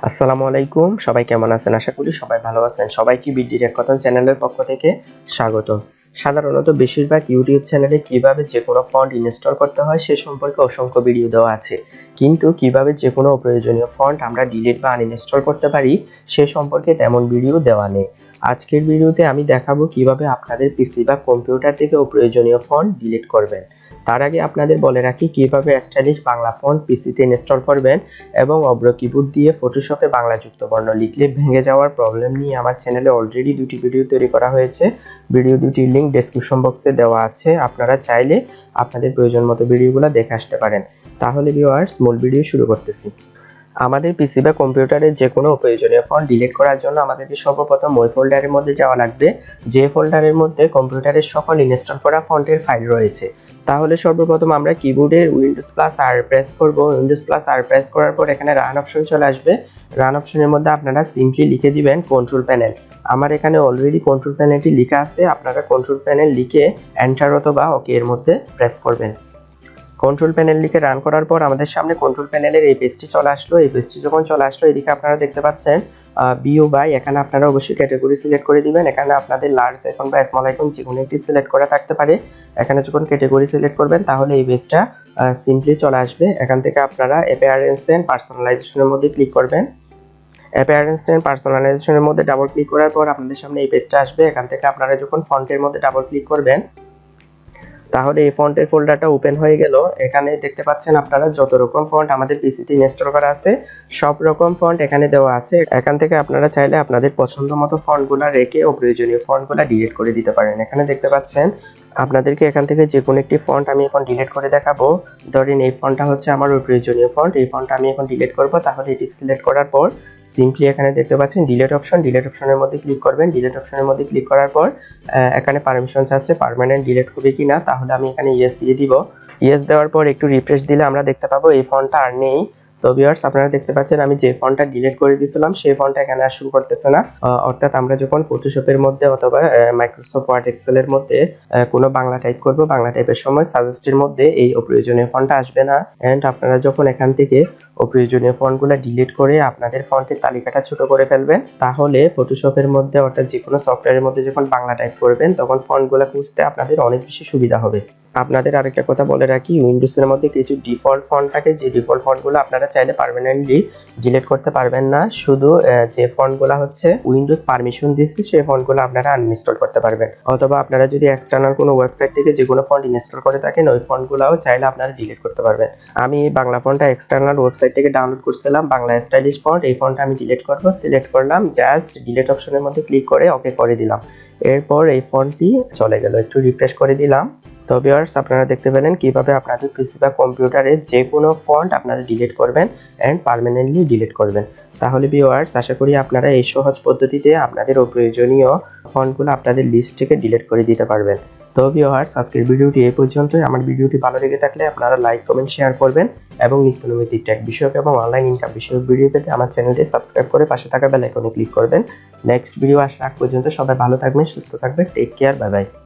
আসসালামু আলাইকুম, সবাই কেমন আছেন? আশা করি সবাই ভালো আছেন। সবাইকে বিডি কথা চ্যানেলের পক্ষ থেকে স্বাগত। সাধারণত বেশিরভাগ ইউটিউব চ্যানেলে কিভাবে যে কোনো ফন্ট ইনস্টল করতে হয় সে সম্পর্কে অসংখ্য ভিডিও দেওয়া আছে, কিন্তু কিভাবে যে কোনো অপ্রয়োজনীয় ফন্ট আমরা ডিলিট বা আনইনস্টল করতে পারি সে সম্পর্কে তেমন ভিডিও দেওয়া নেই। আজকের ভিডিওতে আমি দেখাবো কিভাবে আপনাদের পিসি বা কম্পিউটার থেকে অপ্রয়োজনীয় ফন্ট ডিলিট করবেন। তার আগে আপনাদের বলে রাখি কিভাবে স্টাইলিশ বাংলা ফন্ট পিসিতে ইনস্টল করবেন এবং অব্র কিবোর্ড দিয়ে ফটোশপে বাংলা যুক্তবর্ণ লিখলে ভেঙে যাওয়ার প্রবলেম নিয়ে আমার চ্যানেলে অলরেডি দুটি ভিডিও তৈরি করা হয়েছে। ভিডিও দুটির লিঙ্ক ডেসক্রিপশন বক্সে দেওয়া আছে, আপনারা চাইলে আপনাদের প্রয়োজন মতো ভিডিওগুলো দেখে আসতে পারেন। তাহলে ভিউয়ার্স, মূল ভিডিও শুরু করতেছি। আমাদের পিসি বা কম্পিউটারের যে কোনো প্রয়োজনীয় ফন্ট ডিলিট করার জন্য আমাদেরকে সর্বপ্রথম ওই ফোল্ডারের মধ্যে যাওয়া লাগবে যে ফোল্ডারের মধ্যে কম্পিউটারের সকল ইনস্টল করা ফন্টের ফাইল রয়েছে। তাহলে সর্বপ্রথম আমরা কিবোর্ডের উইন্ডোজ প্লাস আর প্রেস করব। উইন্ডোজ প্লাস আর প্রেস করার পর এখানে রান অপশন চলে আসবে। রান অপশনের মধ্যে আপনারা সিম্পলি লিখে দিবেন কন্ট্রোল প্যানেল। আমার এখানে অলরেডি কন্ট্রোল প্যানেলটি লেখা আছে, আপনারা কন্ট্রোল প্যানেল লিখে এন্টার অথবা ওকে এর মধ্যে প্রেস করবেন। কন্ট্রোল প্যানেল লিখে রান করার পর আমাদের সামনে কন্ট্রোল প্যানেলের এই পেজটি চলে আসলো। এই পেজটি যখন চলে আসলো, এদিকে আপনারা দেখতে পাচ্ছেন বিও বাই। এখানে আপনারা অবশ্যই ক্যাটাগরি সিলেক্ট করে দিবেন। এখানে আপনাদের লার্জ আইকন বা স্মল আইকন যে কোনো একটি সিলেক্ট করা থাকতে পারে। এখানে যখন ক্যাটাগরি সিলেক্ট করবেন তাহলে এই পেজটা সিম্পলি চলে আসবে। এখান থেকে আপনারা অ্যাপিয়ারেন্স এন্ড পার্সোনালাইজেশনের মধ্যে ক্লিক করবেন। অ্যাপিয়ারেন্স এন্ড পার্সোনালাইজেশনের মধ্যে ডাবল ক্লিক করার পর আপনাদের সামনে এই পেজটা আসবে। এখান থেকে আপনারা যখন ফন্টের মধ্যে ডাবল ক্লিক করবেন তাহলে এই ফন্টের ফোল্ডারটা ওপেন হয়ে গেল। এখানে দেখতে পাচ্ছেন আপনারা যত রকম ফন্ট আমাদের পিসিতে ইনস্টল করা আছে সব রকম ফন্ট এখানে দেওয়া আছে। এখান থেকে আপনারা চাইলে আপনাদের পছন্দ মতো ফন্টগুলো রেখে অপ্রয়োজনীয় ফন্টগুলো ডিলিট করে দিতে পারেন। এখানে দেখতে পাচ্ছেন আপনাদেরকে এখান থেকে যে কোনো একটি ফন্ট আমি এখন ডিলিট করে দেখাবো। ধরেন এই ফন্টটা হচ্ছে আমার অপ্রয়োজনীয় ফন্ট, এই ফন্টটা আমি এখন ডিলিট করব। তাহলে এটি সিলেক্ট করার পর সিম্পলি এখানে দেখতে পাচ্ছেন ডিলিট অপশন। ডিলিট অপশনের মধ্যে ক্লিক করবেন। ডিলিট অপশনের মধ্যে ক্লিক করার পর এখানে পারমিশনস আছে, পার্মানেন্ট ডিলিট হবে কিনা, তাহলে আমি এখানে ইয়েস দিয়ে দিব। ইয়েস দেওয়ার পর একটু রিফ্রেশ দিলে আমরা দেখতে পাবো এই ফন্টটা আর নেই। তো ভিউয়ার্স, আপনারা দেখতে পাচ্ছেন আমি যে ফন্টটা ডিলিট করে দিয়েছিলাম সেই ফন্টটা এখানে আর শো করতেছে না। অর্থাৎ আমরা যখন ফটোশপের মধ্যে অথবা মাইক্রোসফট ওয়ার্ড এক্সেলের মধ্যে কোনো বাংলা টাইপ করব, বাংলা টাইপের সময় সাজেস্টের মধ্যে এই অপ্রয়োজনীয় ফন্টটা আসবে না। এন্ড আপনারা যখন এখান থেকে অপ্রয়োজনীয় ফন্টগুলো ডিলিট করে আপনাদের ফন্টের তালিকাটা ছোট করে ফেলবেন, তাহলে ফটোশপের মধ্যে অর্থাৎ যে কোনো সফটওয়্যারের মধ্যে যখন বাংলা টাইপ করবেন তখন ফন্টগুলো খুঁজতে আপনাদের অনেক বেশি সুবিধা হবে। আপনাদের আরেকটা কথা বলে রাখি, উইন্ডোজের মধ্যে কিছু ডিফল্ট ফন্ট থাকে, যে ডিফল্ট ফন্টগুলো আপনারা চাইলে পার্মানেন্টলি ডিলিট করতে পারবেন না। শুধু যে ফন্টগুলো হচ্ছে উইন্ডোজ পারমিশন দিচ্ছে সেই ফন্টগুলো আপনারা আনইনস্টল করতে পারবেন। অথবা আপনারা যদি এক্সটার্নাল কোনো ওয়েবসাইট থেকে যে কোনো ফন্ট ইনস্টল করে থাকেন ওই ফন্টগুলোও চাইলে আপনারা ডিলিট করতে পারবেন। আমি বাংলা ফন্টটা এক্সটার্নাল ওয়েবসাইট থেকে ডাউনলোড করছিলাম, বাংলা স্টাইলিশ ফন্ট। এই ফন্টটা আমি ডিলিট করব। সিলেক্ট করলাম, জাস্ট ডিলিট অপশনের মধ্যে ক্লিক করে ওকে করে দিলাম। এরপর এই ফন্টটি চলে গেল। একটু রিফ্রেশ করে দিলাম। তো ভিউয়ার্স, আপনারা দেখতে পেলেন কিভাবে আপনাদের পিসি বা কম্পিউটারে যে কোনো ফন্ট আপনারা ডিলিট করবেন এন্ড পার্মানেন্টলি ডিলিট করবেন। তাহলে ভিউয়ার্স, আশা করি আপনারা এই সহজ পদ্ধতিতে আপনাদের অপ্রয়োজনীয় ফন্টগুলো আপনাদের লিস্ট থেকে ডিলিট করে দিতে পারবেন। তো ভিউয়ার্স, আজকের ভিডিওটি এই পর্যন্তই। আমার ভিডিওটি ভালো লেগে থাকলে আপনারা লাইক, কমেন্ট, শেয়ার করবেন এবং নিত্য নৈতিক টেক বিষয়ক এবং অনলাইন ইনকাম বিষয়ক ভিডিও পেতে আমার চ্যানেলটি সাবস্ক্রাইব করে পাশে থাকা বেল আইকনে ক্লিক করবেন। নেক্সট ভিডিও আসার আগ পর্যন্ত সবাই ভালো থাকবেন, সুস্থ থাকবেন। Take care, bye by.